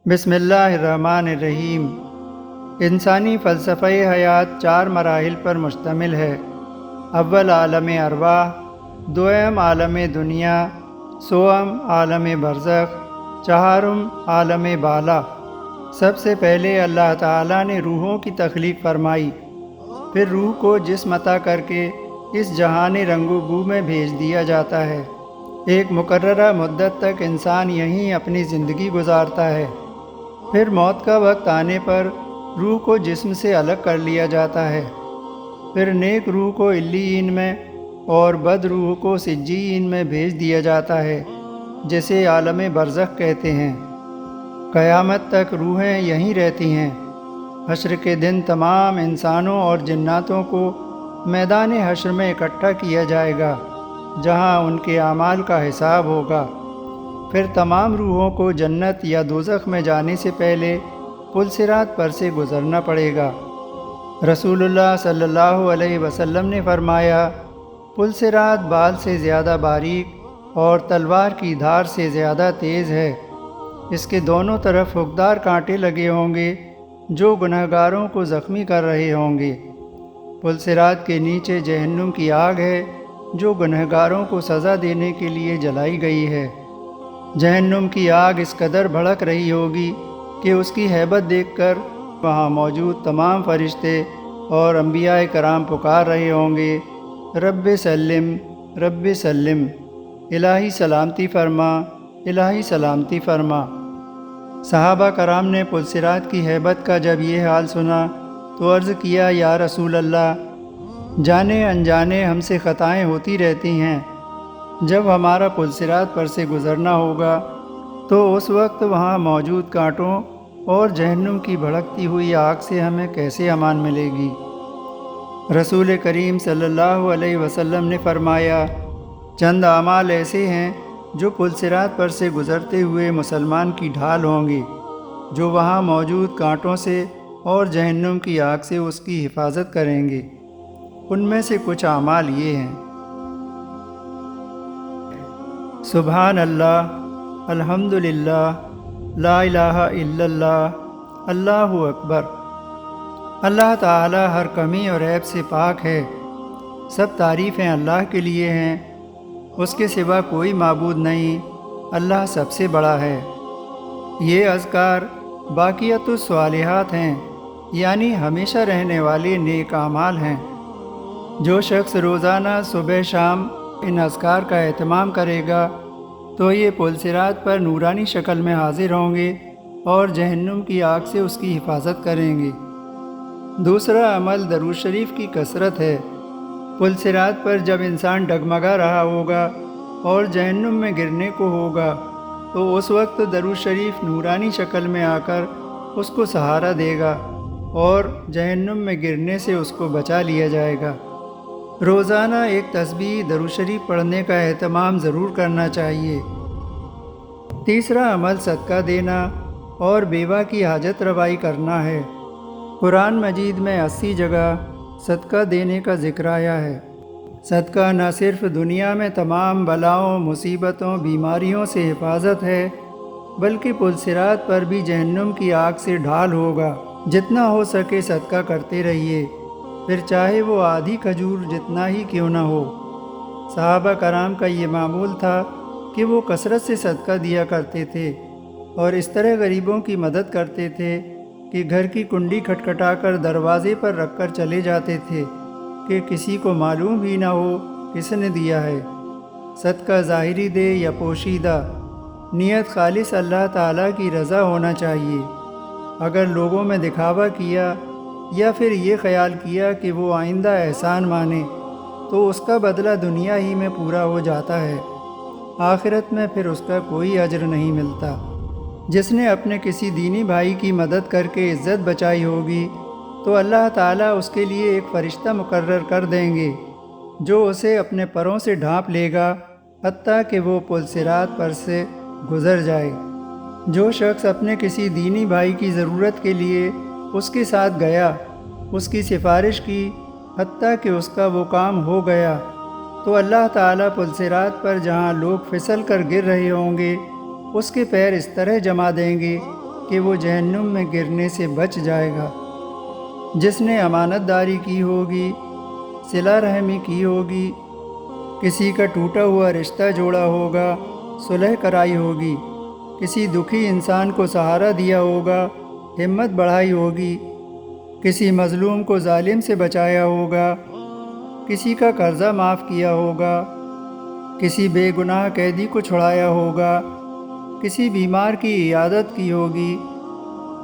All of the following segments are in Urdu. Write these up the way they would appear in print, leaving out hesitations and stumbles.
بسم اللہ الرحمن الرحیم۔ انسانی فلسفہ حیات 4 مراحل پر مشتمل ہے۔ اول عالم ارواح، دوم عالم دنیا، سوم عالم برزخ، چہارم عالم بالا۔ سب سے پہلے اللہ تعالیٰ نے روحوں کی تخلیق فرمائی، پھر روح کو جسم عطا کر کے اس جہان رنگ و بو میں بھیج دیا جاتا ہے۔ ایک مقررہ مدت تک انسان یہیں اپنی زندگی گزارتا ہے، پھر موت کا وقت آنے پر روح کو جسم سے الگ کر لیا جاتا ہے۔ پھر نیک روح کو علیین میں اور بد روح کو سجین میں بھیج دیا جاتا ہے، جسے عالم برزخ کہتے ہیں۔ قیامت تک روحیں یہیں رہتی ہیں۔ حشر کے دن تمام انسانوں اور جناتوں کو میدان حشر میں اکٹھا کیا جائے گا، جہاں ان کے اعمال کا حساب ہوگا۔ پھر تمام روحوں کو جنت یا دوزخ میں جانے سے پہلے پل صراط پر سے گزرنا پڑے گا۔ رسول اللہ صلی اللہ علیہ وسلم نے فرمایا، پل صراط بال سے زیادہ باریک اور تلوار کی دھار سے زیادہ تیز ہے۔ اس کے دونوں طرف حکدار کانٹے لگے ہوں گے جو گنہگاروں کو زخمی کر رہے ہوں گے۔ پل صراط کے نیچے جہنم کی آگ ہے جو گنہگاروں کو سزا دینے کے لیے جلائی گئی ہے۔ جہنم کی آگ اس قدر بھڑک رہی ہوگی کہ اس کی ہیبت دیکھ کر وہاں موجود تمام فرشتے اور انبیاء کرام پکار رہے ہوں گے، رب سلم رب سلم، الہی سلامتی فرما، الہی سلامتی فرما۔ صحابہ کرام نے پل صراط کی ہیبت کا جب یہ حال سنا تو عرض کیا، یا رسول اللہ، جانے انجانے ہم سے خطائیں ہوتی رہتی ہیں، جب ہمارا پل صراط پر سے گزرنا ہوگا تو اس وقت وہاں موجود کانٹوں اور جہنم کی بھڑکتی ہوئی آگ سے ہمیں کیسے امان ملے گی؟ رسول کریم صلی اللہ علیہ وسلم نے فرمایا، چند اعمال ایسے ہیں جو پل صراط پر سے گزرتے ہوئے مسلمان کی ڈھال ہوں گے، جو وہاں موجود کانٹوں سے اور جہنم کی آگ سے اس کی حفاظت کریں گے۔ ان میں سے کچھ اعمال یہ ہیں: سبحان اللہ، الحمدللہ، لا الہ الا اللہ، اللہ اکبر۔ اللہ تعالی ہر کمی اور عیب سے پاک ہے، سب تعریفیں اللہ کے لیے ہیں، اس کے سوا کوئی معبود نہیں، اللہ سب سے بڑا ہے۔ یہ اذکار باقیت الصالحات ہیں، یعنی ہمیشہ رہنے والے نیک اعمال ہیں۔ جو شخص روزانہ صبح شام ان اذکار کا اہتمام کرے گا تو یہ پل صراط پر نورانی شکل میں حاضر ہوں گے اور جہنم کی آگ سے اس کی حفاظت کریں گے۔ دوسرا عمل درود شریف کی کثرت ہے۔ پل صراط پر جب انسان ڈگمگا رہا ہوگا اور جہنم میں گرنے کو ہوگا تو اس وقت درود شریف نورانی شکل میں آ کر اس کو سہارا دے گا اور جہنم میں گرنے سے اس کو بچا لیا جائے گا۔ روزانہ ایک تسبیح درود شریف پڑھنے کا اہتمام ضرور کرنا چاہیے۔ تیسرا عمل صدقہ دینا اور بیوہ کی حاجت روائی کرنا ہے۔ قرآن مجید میں 80 جگہ صدقہ دینے کا ذکر آیا ہے۔ صدقہ نہ صرف دنیا میں تمام بلاؤں، مصیبتوں، بیماریوں سے حفاظت ہے، بلکہ پل صراط پر بھی جہنم کی آگ سے ڈھال ہوگا۔ جتنا ہو سکے صدقہ کرتے رہیے، پھر چاہے وہ آدھی کھجور جتنا ہی کیوں نہ ہو۔ صحابہ کرام کا یہ معمول تھا کہ وہ کثرت سے صدقہ دیا کرتے تھے اور اس طرح غریبوں کی مدد کرتے تھے کہ گھر کی کنڈی کھٹکھٹا کر دروازے پر رکھ کر چلے جاتے تھے کہ کسی کو معلوم بھی نہ ہو کس نے دیا ہے۔ صدقہ ظاہری دے یا پوشیدہ، نیت خالص اللہ تعالیٰ کی رضا ہونا چاہیے۔ اگر لوگوں میں دکھاوا کیا یا پھر یہ خیال کیا کہ وہ آئندہ احسان مانے تو اس کا بدلہ دنیا ہی میں پورا ہو جاتا ہے، آخرت میں پھر اس کا کوئی اجر نہیں ملتا۔ جس نے اپنے کسی دینی بھائی کی مدد کر کے عزت بچائی ہوگی تو اللہ تعالیٰ اس کے لیے ایک فرشتہ مقرر کر دیں گے جو اسے اپنے پروں سے ڈھانپ لے گا حتیٰ کہ وہ پل صراط پر سے گزر جائے۔ جو شخص اپنے کسی دینی بھائی کی ضرورت کے لیے اس کے ساتھ گیا، اس کی سفارش کی حتیٰ کہ اس کا وہ کام ہو گیا، تو اللہ تعالیٰ پل صراط پر جہاں لوگ پھسل کر گر رہے ہوں گے اس کے پیر اس طرح جما دیں گے کہ کہ وہ جہنم میں گرنے سے بچ جائے گا۔ جس نے امانت داری کی ہوگی، صلہ رحمی کی ہوگی، کسی کا ٹوٹا ہوا رشتہ جوڑا ہوگا، صلح کرائی ہوگی، کسی دکھی انسان کو سہارا دیا ہوگا، ہمت بڑھائی ہوگی، کسی مظلوم کو ظالم سے بچایا ہوگا، کسی کا قرضہ معاف کیا ہوگا، کسی بے گناہ قیدی کو چھڑایا ہوگا، کسی بیمار کی عیادت کی ہوگی،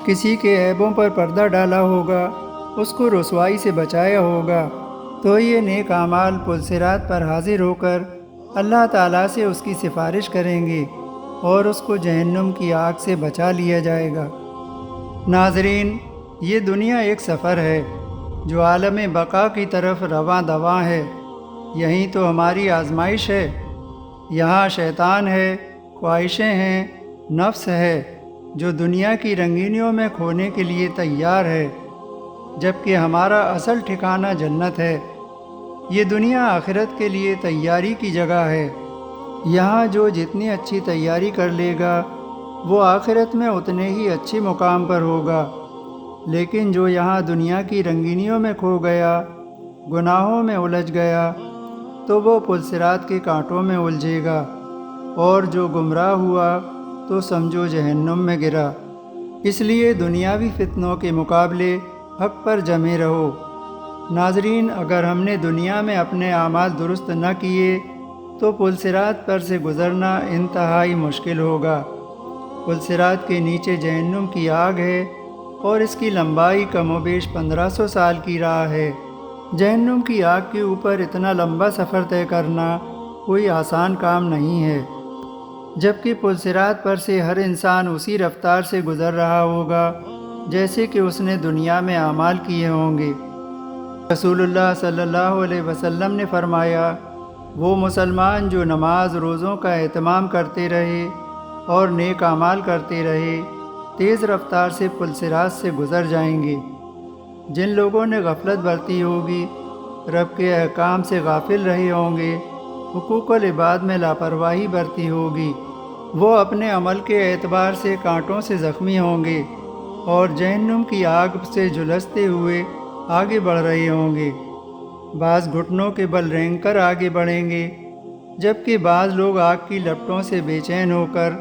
کسی کے عیبوں پر پردہ ڈالا ہوگا، اس کو رسوائی سے بچایا ہوگا، تو یہ نیک اعمال پلصراط پر حاضر ہو کر اللہ تعالیٰ سے اس کی سفارش کریں گے اور اس کو جہنم کی آگ سے بچا لیا جائے گا۔ ناظرین، یہ دنیا ایک سفر ہے جو عالم بقا کی طرف رواں دواں ہے۔ یہیں تو ہماری آزمائش ہے۔ یہاں شیطان ہے، خواہشیں ہیں، نفس ہے جو دنیا کی رنگینیوں میں کھونے کے لیے تیار ہے، جبکہ ہمارا اصل ٹھکانہ جنت ہے۔ یہ دنیا آخرت کے لیے تیاری کی جگہ ہے۔ یہاں جو جتنی اچھی تیاری کر لے گا وہ آخرت میں اتنے ہی اچھی مقام پر ہوگا، لیکن جو یہاں دنیا کی رنگینیوں میں کھو گیا، گناہوں میں الجھ گیا، تو وہ پلصراط کے کانٹوں میں الجھے گا، اور جو گمراہ ہوا تو سمجھو جہنم میں گرا۔ اس لیے دنیاوی فتنوں کے مقابلے حق پر جمے رہو۔ ناظرین، اگر ہم نے دنیا میں اپنے اعمال درست نہ کیے تو پلصراط پر سے گزرنا انتہائی مشکل ہوگا۔ پلصراط کے نیچے جہنم کی آگ ہے اور اس کی لمبائی کم و بیش 1500 سال کی راہ ہے۔ جہنم کی آگ کے اوپر اتنا لمبا سفر طے کرنا کوئی آسان کام نہیں ہے، جبکہ پلصراط پر سے ہر انسان اسی رفتار سے گزر رہا ہوگا جیسے کہ اس نے دنیا میں اعمال کیے ہوں گے۔ رسول اللہ صلی اللہ علیہ وسلم نے فرمایا، وہ مسلمان جو نماز روزوں کا اہتمام کرتے رہے اور نیک اعمال کرتے رہے، تیز رفتار سے پلصراط سے گزر جائیں گے۔ جن لوگوں نے غفلت برتی ہوگی، رب کے احکام سے غافل رہے ہوں گے، حقوق العباد میں لاپرواہی برتی ہوگی، وہ اپنے عمل کے اعتبار سے کانٹوں سے زخمی ہوں گے اور جہنم کی آگ سے جھلستے ہوئے آگے بڑھ رہے ہوں گے۔ بعض گھٹنوں کے بل رینگ کر آگے بڑھیں گے، جبکہ بعض لوگ آگ کی لپٹوں سے بے چین ہو کر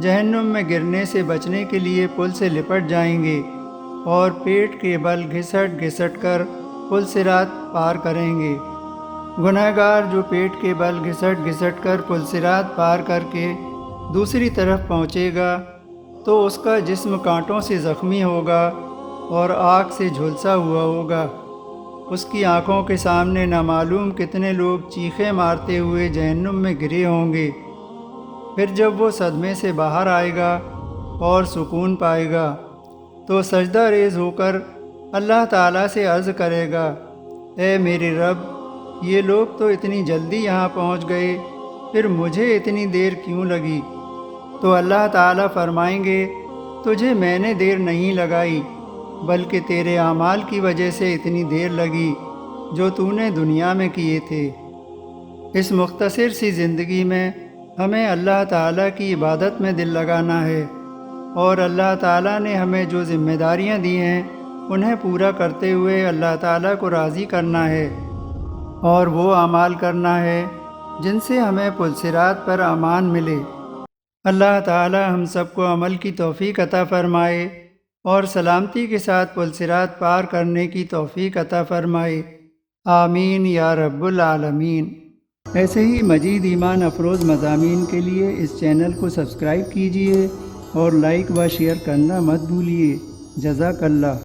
جہنم میں گرنے سے بچنے کے لیے پل سے لپٹ جائیں گے اور پیٹ کے بل گھسٹ گھسٹ کر پلصراط پار کریں گے۔ گنہگار جو پیٹ کے بل گھسٹ گھسٹ کر پلصراط پار کر کے دوسری طرف پہنچے گا تو اس کا جسم کانٹوں سے زخمی ہوگا اور آگ سے جھلسا ہوا ہوگا۔ اس کی آنکھوں کے سامنے نامعلوم کتنے لوگ چیخیں مارتے ہوئے جہنم میں گرے ہوں گے۔ پھر جب وہ صدمے سے باہر آئے گا اور سکون پائے گا تو سجدہ ریز ہو کر اللہ تعالیٰ سے عرض کرے گا، اے میرے رب، یہ لوگ تو اتنی جلدی یہاں پہنچ گئے، پھر مجھے اتنی دیر کیوں لگی؟ تو اللہ تعالیٰ فرمائیں گے، تجھے میں نے دیر نہیں لگائی، بلکہ تیرے اعمال کی وجہ سے اتنی دیر لگی جو تو نے دنیا میں کیے تھے۔ اس مختصر سی زندگی میں ہمیں اللہ تعالیٰ کی عبادت میں دل لگانا ہے، اور اللہ تعالیٰ نے ہمیں جو ذمہ داریاں دی ہیں انہیں پورا کرتے ہوئے اللہ تعالیٰ کو راضی کرنا ہے، اور وہ اعمال کرنا ہے جن سے ہمیں پلصراط پر امان ملے۔ اللہ تعالیٰ ہم سب کو عمل کی توفیق عطا فرمائے اور سلامتی کے ساتھ پلصراط پار کرنے کی توفیق عطا فرمائے، آمین یا رب العالمین۔ ایسے ہی مزید ایمان افروز مضامین کے لیے اس چینل کو سبسکرائب کیجیے اور لائک و شیئر کرنا مت بھولیے۔ جزاک اللہ۔